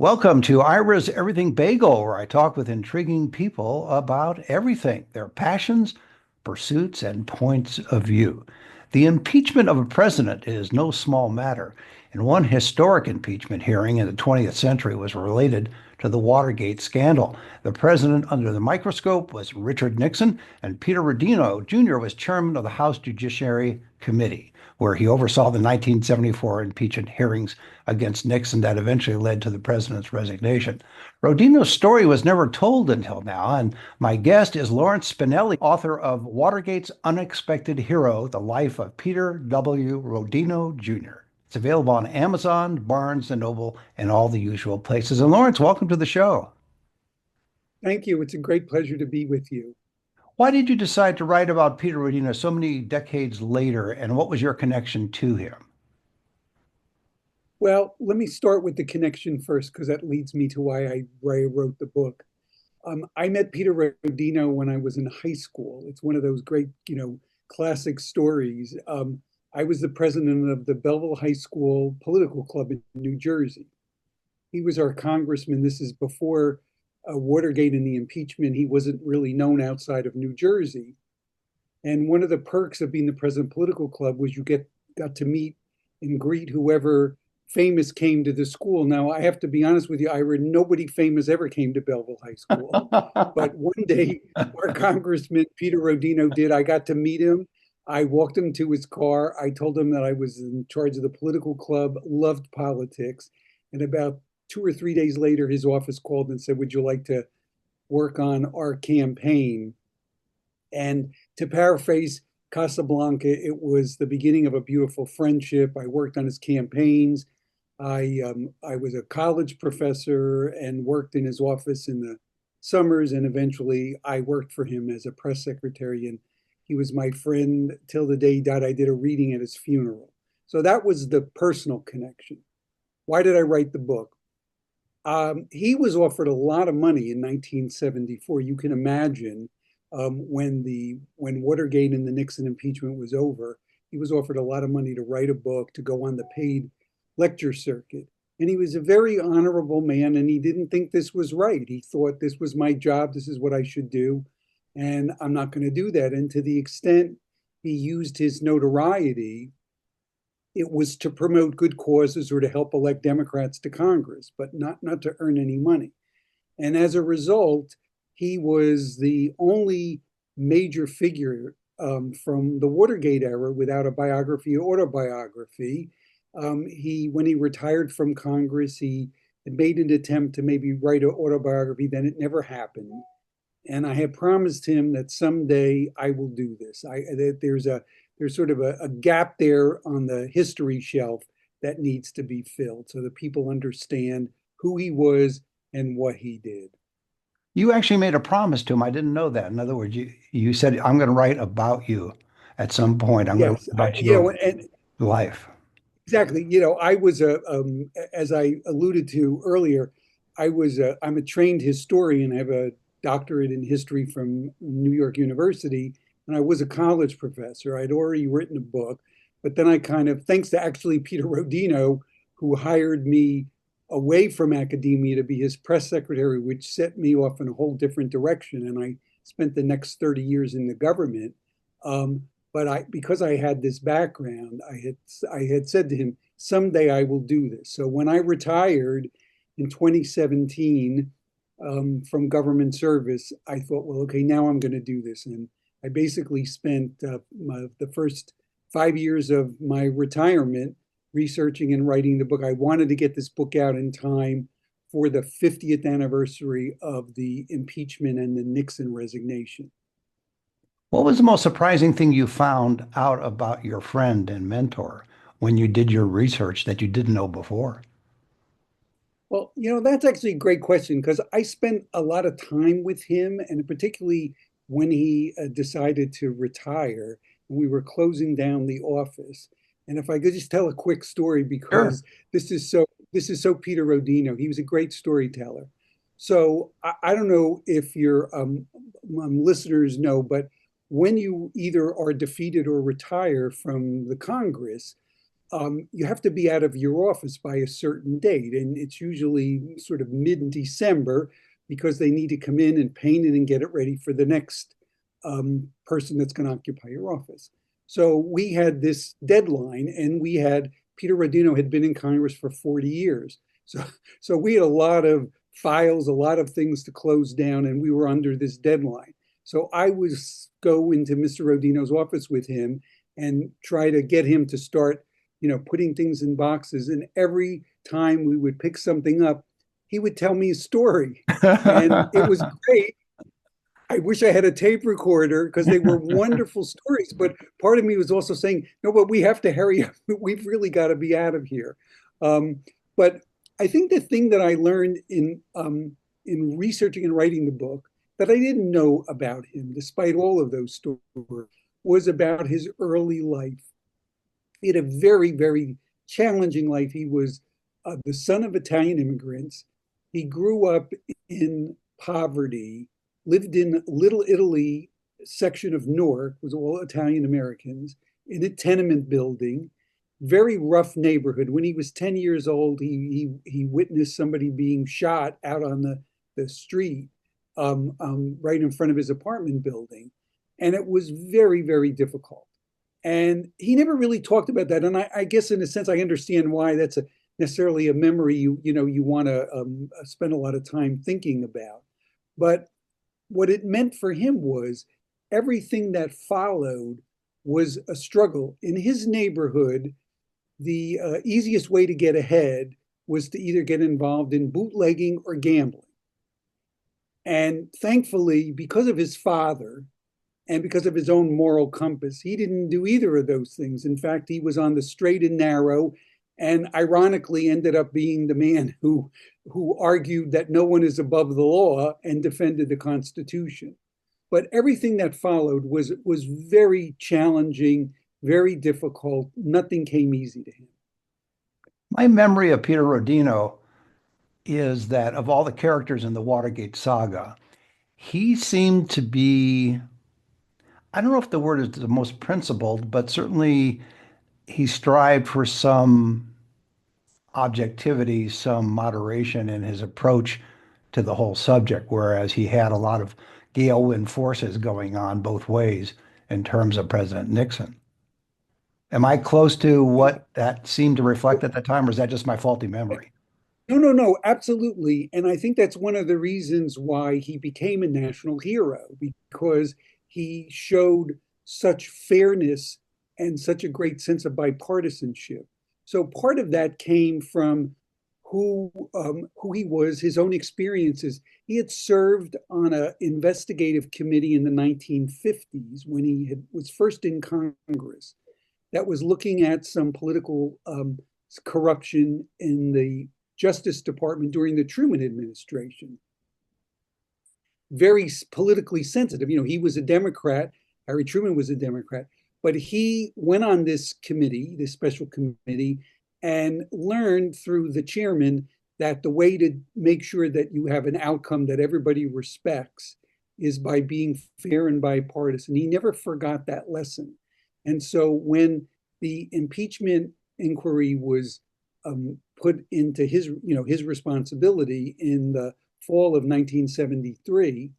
Welcome to Ira's Everything Bagel, where I talk with intriguing people about everything, their passions, pursuits, and points of view. The impeachment of a president is no small matter, and one historic impeachment hearing in the 20th century was related to the Watergate scandal. The president under the microscope was Richard Nixon, and Peter Rodino Jr. was chairman of the House Judiciary Committee, where he oversaw the 1974 impeachment hearings against Nixon that eventually led to the president's resignation. Rodino's story was never told until now, and my guest is Lawrence Spinelli, author of Watergate's Unexpected Hero: The Life of Peter W. Rodino Jr. It's available on Amazon, Barnes& and Noble, and all the usual places. And Lawrence, welcome to the show. Thank you. It's a great pleasure to be with you. Why did you decide to write about Peter Rodino so many decades later, and what was your connection to him? Well, let me start with the connection first, because that leads me to why I wrote the book. I met Peter Rodino when I was in high school. It's one of those great, classic stories. I was the president of the Belleville High School Political Club in New Jersey. He was our congressman. This is before Watergate and the impeachment. He wasn't really known outside of New Jersey. And one of the perks of being the president of political club was you got to meet and greet whoever famous came to the school. Now, I have to be honest with you, Ira, nobody famous ever came to Belleville High School. But one day, our congressman, Peter Rodino, did. I got to meet him. I walked him to his car. I told him that I was in charge of the political club, loved politics. And about 2 or 3 days later, his office called and said, "Would you like to work on our campaign?" And to paraphrase Casablanca, it was the beginning of a beautiful friendship. I worked on his campaigns. I was a college professor and worked in his office in the summers, and eventually I worked for him as a press secretary. And he was my friend till the day he died. I did a reading at his funeral. So that was the personal connection. Why did I write the book? He was offered a lot of money in 1974. You can imagine when Watergate and the Nixon impeachment was over, he was offered a lot of money to write a book, to go on the paid lecture circuit. And he was a very honorable man, and he didn't think this was right. He thought, this was my job, this is what I should do, and I'm not going to do that. And to the extent he used his notoriety, it was to promote good causes or to help elect Democrats to Congress, but not to earn any money. And as a result, he was the only major figure from the Watergate era without a biography or autobiography. When he retired from Congress, he had made an attempt to maybe write an autobiography, then it never happened. And I had promised him that someday I will do this. There's sort of a gap there on the history shelf that needs to be filled so that people understand who he was and what he did. You actually made a promise to him. I didn't know that. In other words, you said, I'm going to write about you at some point. I'm going to Yes, write about your and life. exactly. I was as I alluded to earlier, I'm a trained historian. I have a doctorate in history from New York University, and I was a college professor. I'd already written a book, but then I kind of, thanks to actually Peter Rodino, who hired me away from academia to be his press secretary, which set me off in a whole different direction. And I spent the next 30 years in the government. But because I had this background, I had said to him, someday I will do this. So when I retired in 2017 from government service, I thought, well, okay, now I'm going to do this. And I basically spent the first 5 years of my retirement researching and writing the book. I wanted to get this book out in time for the 50th anniversary of the impeachment and the Nixon resignation. What was the most surprising thing you found out about your friend and mentor when you did your research that you didn't know before? Well, that's actually a great question because I spent a lot of time with him, and particularly when he decided to retire, and we were closing down the office. And if I could just tell a quick story, Sure. because this is so Peter Rodino. He was a great storyteller. So I don't know if your listeners know, but when you either are defeated or retire from the Congress, you have to be out of your office by a certain date. And it's usually sort of mid-December because they need to come in and paint it and get it ready for the next person that's going to occupy your office. So we had this deadline, and we had Peter Rodino had been in Congress for 40 years. So we had a lot of files, a lot of things to close down, and we were under this deadline. So I was go into Mr. Rodino's office with him and try to get him to start, putting things in boxes. And every time we would pick something up, he would tell me a story. And it was great. I wish I had a tape recorder because they were wonderful stories. But part of me was also saying, no, but we have to hurry up. We've really got to be out of here. But I think the thing that I learned in researching and writing the book that I didn't know about him, despite all of those stories, was about his early life. He had a very, very challenging life. He was the son of Italian immigrants. He grew up in poverty, lived in Little Italy section of Newark, was all Italian Americans, in a tenement building, very rough neighborhood. When he was 10 years old, he witnessed somebody being shot out on the street right in front of his apartment building. And it was very, very difficult. And he never really talked about that. And I guess in a sense, I understand why that's necessarily a memory you want to spend a lot of time thinking about. But what it meant for him was everything that followed was a struggle. In his neighborhood, the easiest way to get ahead was to either get involved in bootlegging or gambling. And thankfully, because of his father and because of his own moral compass, he didn't do either of those things. In fact, he was on the straight and narrow, and ironically ended up being the man who argued that no one is above the law and defended the Constitution. But everything that followed was very challenging, very difficult. Nothing came easy to him. My memory of Peter Rodino is that of all the characters in the Watergate saga, he seemed to be, I don't know if the word is the most principled, but certainly he strived for some objectivity, some moderation in his approach to the whole subject, whereas he had a lot of gale wind forces going on both ways in terms of President Nixon. Am I close to what that seemed to reflect at the time, or is that just my faulty memory? No, no, no, absolutely. And I think that's one of the reasons why he became a national hero, because he showed such fairness and such a great sense of bipartisanship. So part of that came from who he was, his own experiences. He had served on an investigative committee in the 1950s when was first in Congress that was looking at some political corruption in the Justice Department during the Truman administration. Very politically sensitive. He was a Democrat. Harry Truman was a Democrat. But he went on this committee, this special committee, and learned through the chairman that the way to make sure that you have an outcome that everybody respects is by being fair and bipartisan. He never forgot that lesson. And so when the impeachment inquiry was put into his responsibility in the fall of 1973,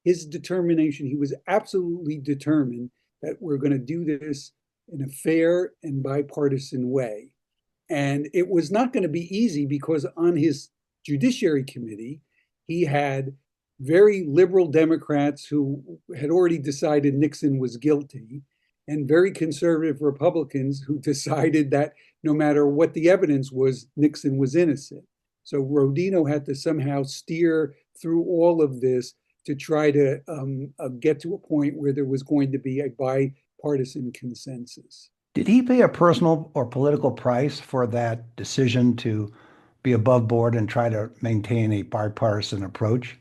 his determination, he was absolutely determined that we're going to do this in a fair and bipartisan way. And it was not going to be easy because on his Judiciary Committee, he had very liberal Democrats who had already decided Nixon was guilty, and very conservative Republicans who decided that no matter what the evidence was, Nixon was innocent. So Rodino had to somehow steer through all of this to try to get to a point where there was going to be a bipartisan consensus. Did he pay a personal or political price for that decision to be above board and try to maintain a bipartisan approach?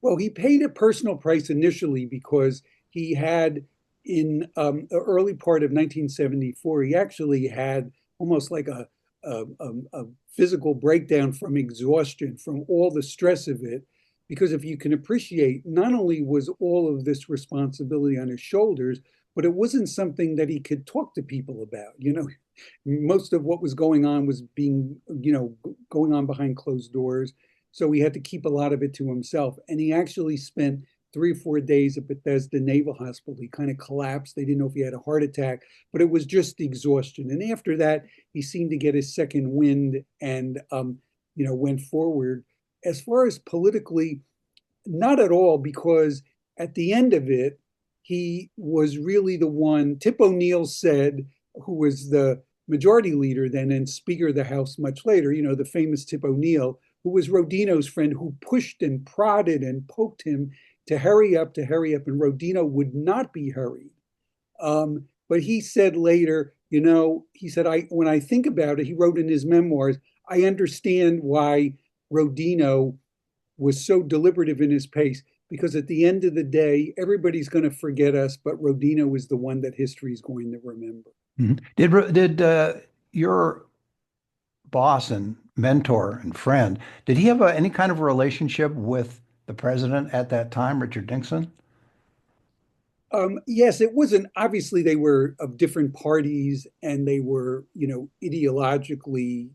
Well, he paid a personal price initially because he had, in the early part of 1974, he actually had almost like a physical breakdown from exhaustion, from all the stress of it. Because if you can appreciate, not only was all of this responsibility on his shoulders, but it wasn't something that he could talk to people about. Most of what was going on was being, going on behind closed doors. So he had to keep a lot of it to himself. And he actually spent 3 or 4 days at Bethesda Naval Hospital. He kind of collapsed. They didn't know if he had a heart attack, but it was just exhaustion. And after that, he seemed to get his second wind and, went forward. As far as politically, not at all, because at the end of it, he was really the one. Tip O'Neill said, who was the majority leader then and Speaker of the House much later, the famous Tip O'Neill, who was Rodino's friend, who pushed and prodded and poked him to hurry up, and Rodino would not be hurried. But he said later, he said, when I think about it, he wrote in his memoirs, I understand why Rodino was so deliberative in his pace, because at the end of the day, everybody's going to forget us, but Rodino is the one that history is going to remember. Mhm. Did your boss and mentor and friend, did he have any kind of relationship with the president at that time, Richard Nixon? Yes, it wasn't, obviously they were of different parties and they were, ideologically,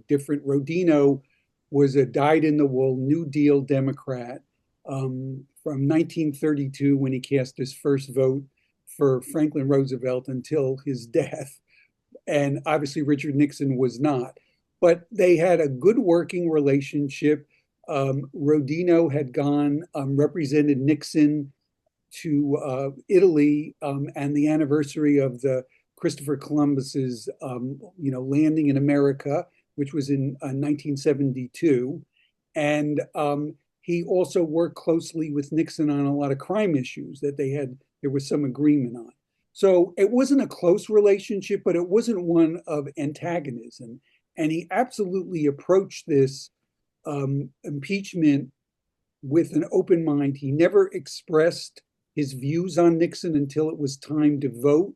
different. Rodino was a dyed-in-the-wool New Deal Democrat from 1932 when he cast his first vote for Franklin Roosevelt until his death. And obviously Richard Nixon was not. But they had a good working relationship. Rodino had gone, represented Nixon to Italy and the anniversary of the Christopher Columbus's landing in America, which was in 1972, and he also worked closely with Nixon on a lot of crime issues that there was some agreement on. So it wasn't a close relationship, but it wasn't one of antagonism. And he absolutely approached this impeachment with an open mind. He never expressed his views on Nixon until it was time to vote.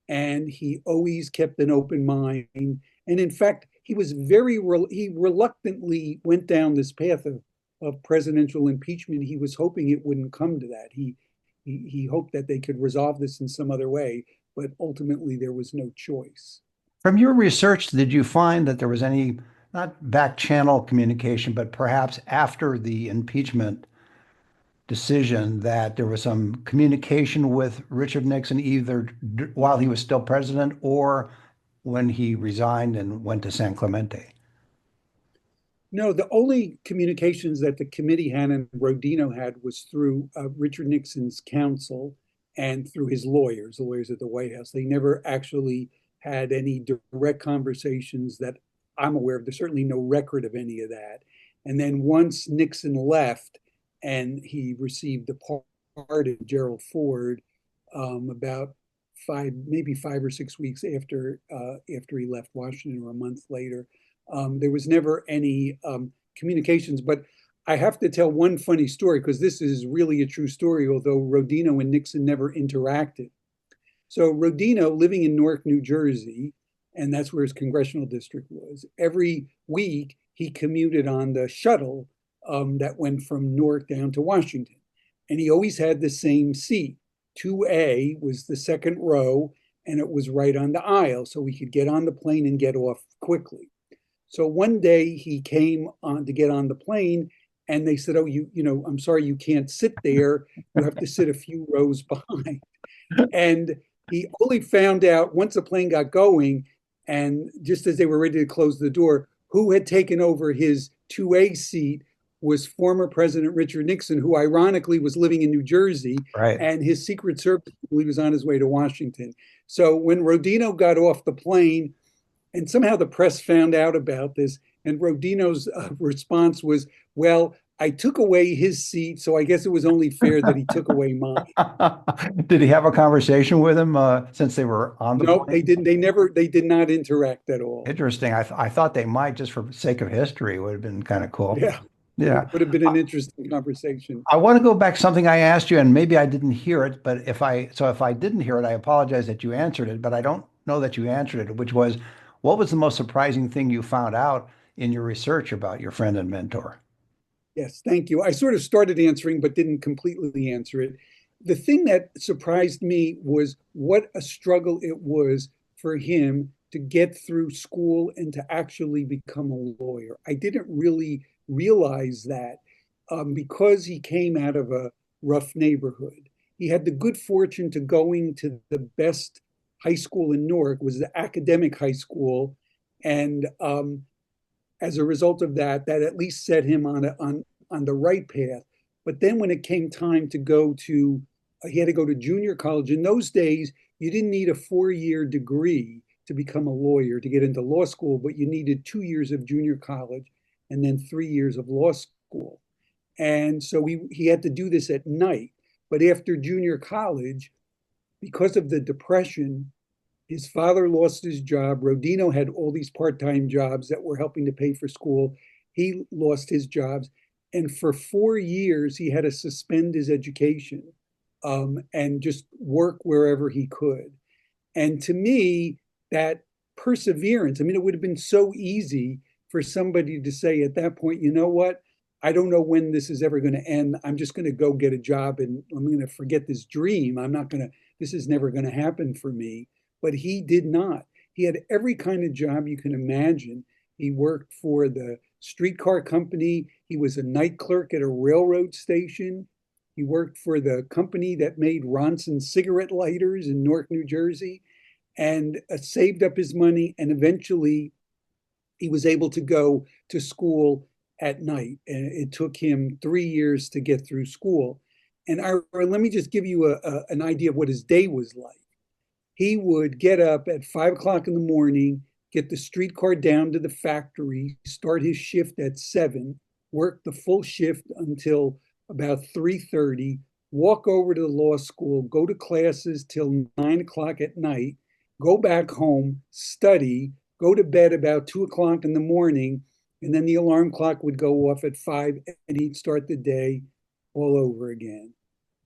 And he always kept an open mind. And in fact, he reluctantly went down this path of presidential impeachment. He was hoping it wouldn't come to that. He hoped that they could resolve this in some other way, but ultimately there was no choice. From your research, did you find that there was any, not back channel communication, but perhaps after the impeachment decision, that there was some communication with Richard Nixon either while he was still president or when he resigned and went to San Clemente? No, the only communications that the committee had and Rodino had was through Richard Nixon's counsel and through his lawyers, the lawyers at the White House. They never actually had any direct conversations that I'm aware of. There's certainly no record of any of that. And then once Nixon left and he received the pardon, Gerald Ford, about maybe 5 or 6 weeks after he left Washington, or a month later, there was never any communications. But I have to tell one funny story because this is really a true story, although Rodino and Nixon never interacted. So Rodino, living in Newark, New Jersey, and that's where his congressional district was, every week he commuted on the shuttle that went from Newark down to Washington. And he always had the same seat. 2A was the second row, and it was right on the aisle, so he could get on the plane and get off quickly. So one day he came on to get on the plane, and they said, "Oh, I'm sorry, you can't sit there. You have to sit a few rows behind." And he only found out once the plane got going, and just as they were ready to close the door, who had taken over his 2A seat was former President Richard Nixon, who ironically was living in New Jersey, Right. and his Secret Service, he was on his way to Washington. So when Rodino got off the plane, and somehow the press found out about this, and Rodino's response was, "Well, I took away his seat, so I guess it was only fair that he took away mine." Did he have a conversation with him since they were on the No, they plane? didn't. They did not interact at all. Interesting. I thought they might just for sake of history. It would have been kind of cool. Yeah, Yeah. would have been an interesting conversation. I want to go back to something I asked you, and maybe I didn't hear it, but if I didn't hear it, I apologize that you answered it, but I don't know that you answered it, which was, what was the most surprising thing you found out in your research about your friend and mentor? Yes, thank you. I sort of started answering, but didn't completely answer it. the thing that surprised me was what a struggle it was for him to get through school and to actually become a lawyer. I didn't really realize that because he came out of a rough neighborhood. He had the good fortune to going to the best high school in Newark, was the academic high school, and as a result of that, that at least set him on the right path. But then when it came time to go to, he had to go to junior college. In those days, you didn't need a 4-year degree to become a lawyer to get into law school, but you needed 2 years of junior college and then 3 years of law school. And so he had to do this at night. But after junior college, because of the depression, his father lost his job. Rodino had all these part-time jobs that were helping to pay for school. He lost his jobs. And for 4 years, he had to suspend his education and just work wherever he could. And to me, that perseverance, I mean, it would have been so easy for somebody to say at that point, you know what? I don't know when this is ever going to end. I'm just going to go get a job and I'm going to forget this dream. I'm not going to, this is never going to happen for me. But he did not. He had every kind of job you can imagine. He worked for the streetcar company. He was a night clerk at a railroad station. He worked for the company that made Ronson cigarette lighters in Newark, New Jersey, and saved up his money. And eventually he was able to go to school at night. And it took him 3 years to get through school. And let me just give you an idea of what his day was like. He would get up at 5 o'clock in the morning, get the streetcar down to the factory, start his shift at 7, work the full shift until about 3:30, walk over to the law school, go to classes till 9 o'clock at night, go back home, study, go to bed about 2 o'clock in the morning, and then the alarm clock would go off at 5, and he'd start the day all over again.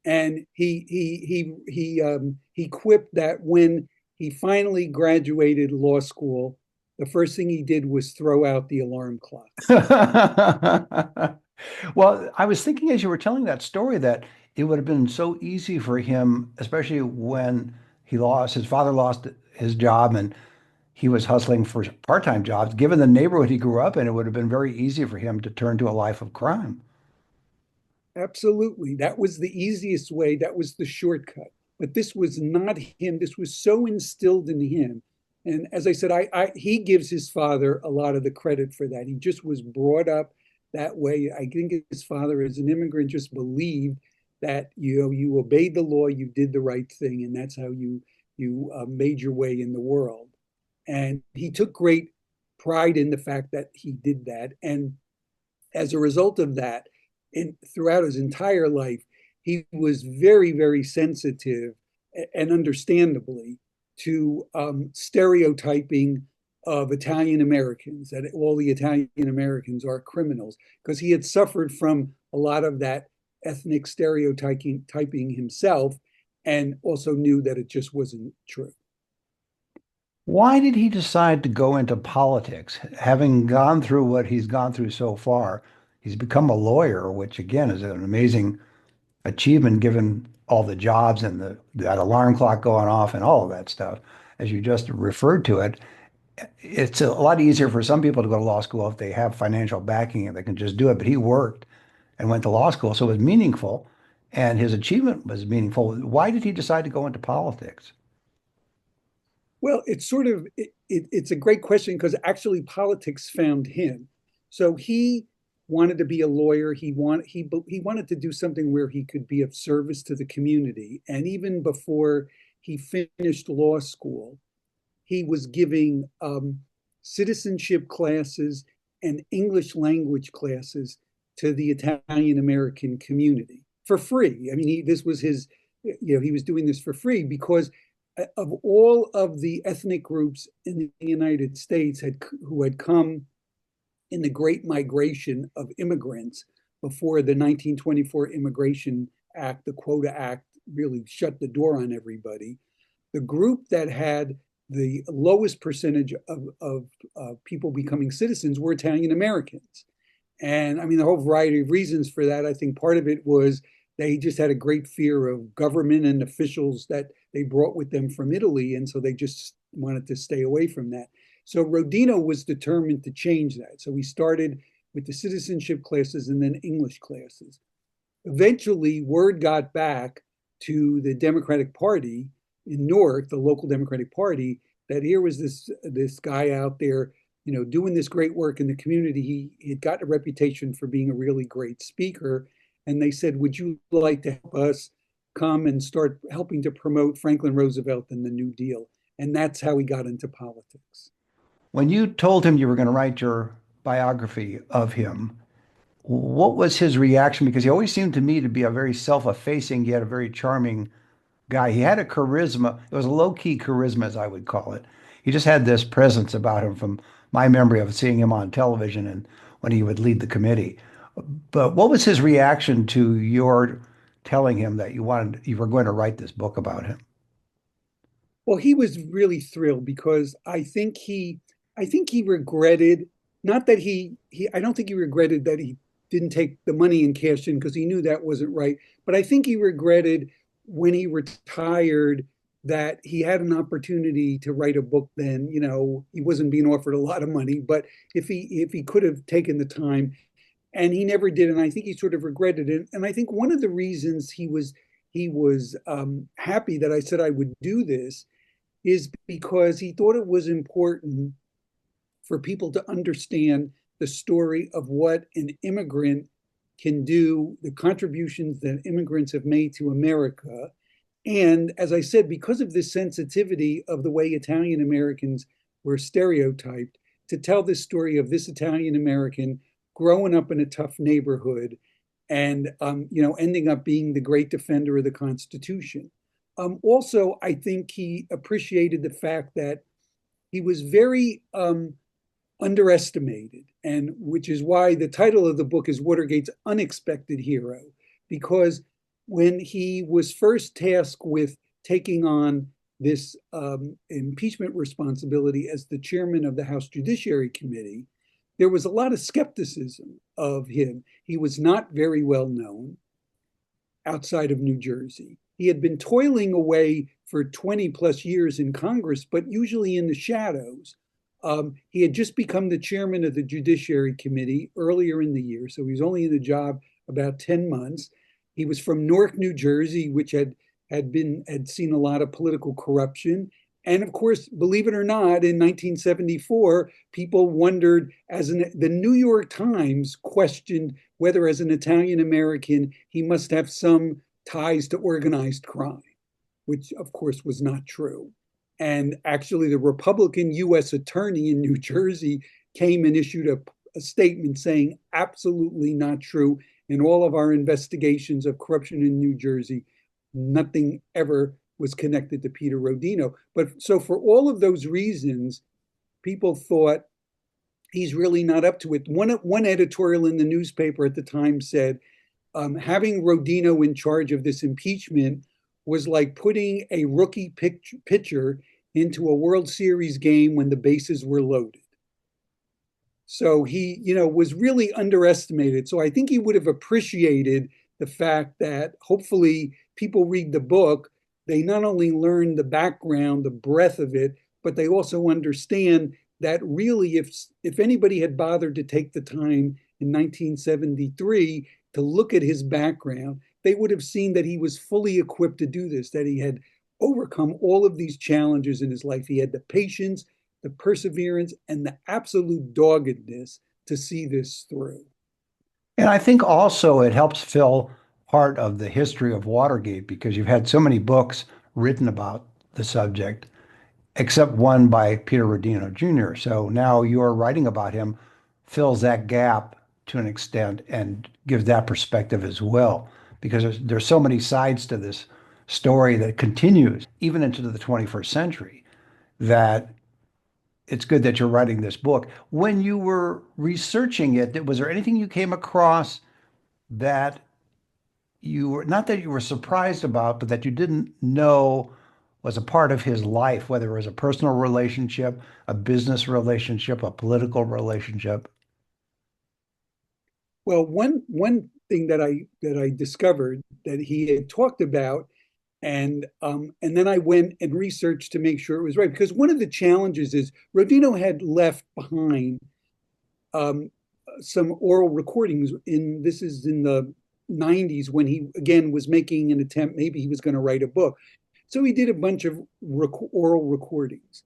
And he quipped that when he finally graduated law school, the first thing he did was throw out the alarm clock. Well, I was thinking as you were telling that story that it would have been so easy for him, especially when his father lost his job and he was hustling for part-time jobs. Given the neighborhood he grew up in, it would have been very easy for him to turn to a life of crime. Absolutely. That was the easiest way. That was the shortcut. But this was not him. This was so instilled in him. And as I said, he gives his father a lot of the credit for that. He just was brought up that way. I think his father, as an immigrant, just believed that you obeyed the law, you did the right thing, and that's how you made your way in the world. And he took great pride in the fact that he did that. And as a result of that, throughout his entire life, he was very, very sensitive and understandably to stereotyping of Italian Americans, that all the Italian Americans are criminals, because he had suffered from a lot of that ethnic stereotyping himself and also knew that it just wasn't true. Why did he decide to go into politics? Having gone through what he's gone through so far, he's become a lawyer, which again is an amazing achievement given all the jobs and that alarm clock going off and all of that stuff. As you just referred to it, it's a lot easier for some people to go to law school if they have financial backing and they can just do it. But he worked and went to law school, so it was meaningful, and his achievement was meaningful. Why did he decide to go into politics? Well, it's a great question because actually politics found him. So he wanted to be a lawyer. He wanted to do something where he could be of service to the community. And even before he finished law school, he was giving citizenship classes and English language classes to the Italian American community for free. I mean, this was he was doing this for free because of all of the ethnic groups in the United States who had come in the Great Migration of immigrants before the 1924 Immigration Act, the Quota Act, really shut the door on everybody. The group that had the lowest percentage of people becoming citizens were Italian Americans. And I mean, a whole variety of reasons for that. I think part of it was They just had a great fear of government and officials that they brought with them from Italy. And so they just wanted to stay away from that. So Rodino was determined to change that. So he started with the citizenship classes and then English classes. Eventually, word got back to the Democratic Party in Newark, the local Democratic Party, that here was this guy out there, doing this great work in the community. He had got a reputation for being a really great speaker, and they said, "Would you like to help us come and start helping to promote Franklin Roosevelt and the New Deal?" And that's how he got into politics. When you told him you were going to write your biography of him, what was his reaction? Because he always seemed to me to be a very self-effacing, yet a very charming guy. He had a charisma. It was a low-key charisma, as I would call it. He just had this presence about him from my memory of seeing him on television and when he would lead the committee. But what was his reaction to your telling him that you were going to write this book about him? Well, he was really thrilled because I think he regretted not that he I don't think he regretted that he didn't take the money and cash in because he knew that wasn't right. But I think he regretted when he retired that he had an opportunity to write a book then. He wasn't being offered a lot of money, but if he could have taken the time, and he never did, and I think he sort of regretted it. And I think one of the reasons he was happy that I said I would do this is because he thought it was important for people to understand the story of what an immigrant can do, the contributions that immigrants have made to America. And as I said, because of this sensitivity of the way Italian Americans were stereotyped, to tell this story of this Italian American growing up in a tough neighborhood and ending up being the great defender of the Constitution. Also, I think he appreciated the fact that he was very underestimated, and which is why the title of the book is Watergate's Unexpected Hero, because when he was first tasked with taking on this impeachment responsibility as the chairman of the House Judiciary Committee, there was a lot of skepticism of him. He was not very well known outside of New Jersey. He had been toiling away for 20 plus years in Congress, but usually in the shadows. He had just become the chairman of the Judiciary Committee earlier in the year, so he was only in the job about 10 months. He was from Newark, New Jersey, which had seen a lot of political corruption. And of course, believe it or not, in 1974, people wondered, the New York Times questioned whether, as an Italian American, he must have some ties to organized crime, which of course was not true. And actually, the Republican U.S. attorney in New Jersey came and issued a statement saying, absolutely not true. In all of our investigations of corruption in New Jersey, nothing ever was connected to Peter Rodino. But so for all of those reasons, people thought he's really not up to it. One editorial in the newspaper at the time said, having Rodino in charge of this impeachment was like putting a rookie pitcher into a World Series game when the bases were loaded. So he, was really underestimated. So I think he would have appreciated the fact that hopefully people read the book, they not only learn the background, the breadth of it, but they also understand that really if anybody had bothered to take the time in 1973 to look at his background, they would have seen that he was fully equipped to do this, that he had overcome all of these challenges in his life. He had the patience, the perseverance, and the absolute doggedness to see this through. And I think also it helps fill part of the history of Watergate because you've had so many books written about the subject, except one by Peter Rodino Jr. So now your writing about him fills that gap to an extent and gives that perspective as well, because there's so many sides to this story that continues even into the 21st century that it's good that you're writing this book. When you were researching it, was there anything you came across that you were not that you were surprised about, but that you didn't know was a part of his life, whether it was a personal relationship, a business relationship, a political relationship? Well, one thing that I discovered that he had talked about, and then I went and researched to make sure it was right. Because one of the challenges is Rodino had left behind um, some oral recordings. In this is in the 90s when he again was making an attempt. Maybe he was going to write a book, so he did a bunch of oral recordings.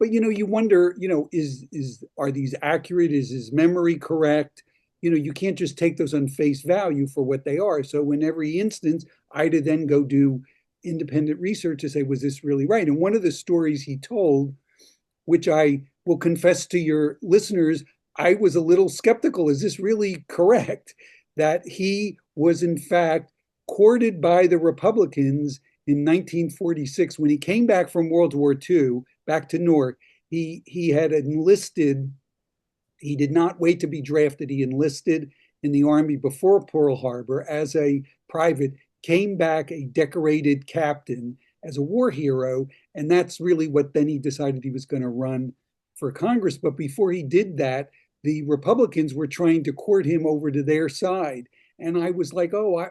But you wonder, is are these accurate? Is his memory correct? You can't just take those on face value for what they are. So in every instance, I had to then go do independent research to say, was this really right? And one of the stories he told, which I will confess to your listeners, I was a little skeptical. Is this really correct? That he was, in fact, courted by the Republicans in 1946 when he came back from World War II, back to Newark. He had enlisted. He did not wait to be drafted. He enlisted in the Army before Pearl Harbor as a private, came back a decorated captain as a war hero. And that's really what then he decided he was going to run for Congress. But before he did that, the Republicans were trying to court him over to their side. And I was like, oh,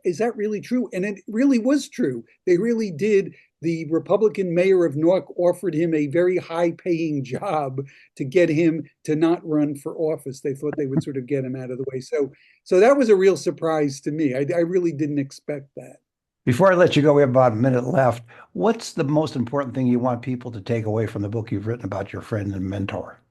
is that really true? And it really was true. They really did. The Republican mayor of Newark offered him a very high paying job to get him to not run for office. They thought they would sort of get him out of the way. So that was a real surprise to me. I really didn't expect that. Before I let you go, we have about a minute left. What's the most important thing you want people to take away from the book you've written about your friend and mentor?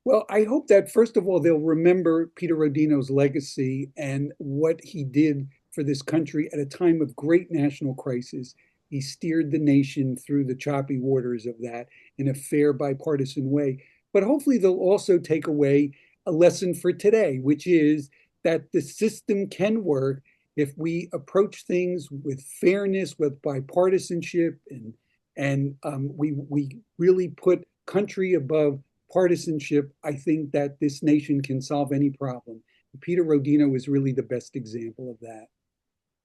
Well, I hope that first of all, they'll remember Peter Rodino's legacy and what he did for this country at a time of great national crisis. He steered the nation through the choppy waters of that in a fair bipartisan way. But hopefully, they'll also take away a lesson for today, which is that the system can work if we approach things with fairness, with bipartisanship, and we really put country above partisanship. I think that this nation can solve any problem. Peter Rodino is really the best example of that.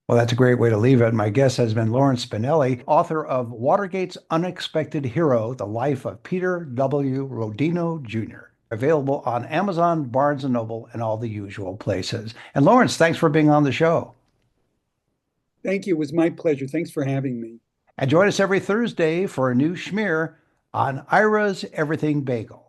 Well, that's a great way to leave it. My guest has been Lawrence Spinelli, author of Watergate's Unexpected Hero, The Life of Peter W. Rodino Jr., available on Amazon, Barnes& and Noble, and all the usual places. And Lawrence, thanks for being on the show. Thank you. It was my pleasure. Thanks for having me. And join us every Thursday for a new schmear on Ira's Everything Bagel.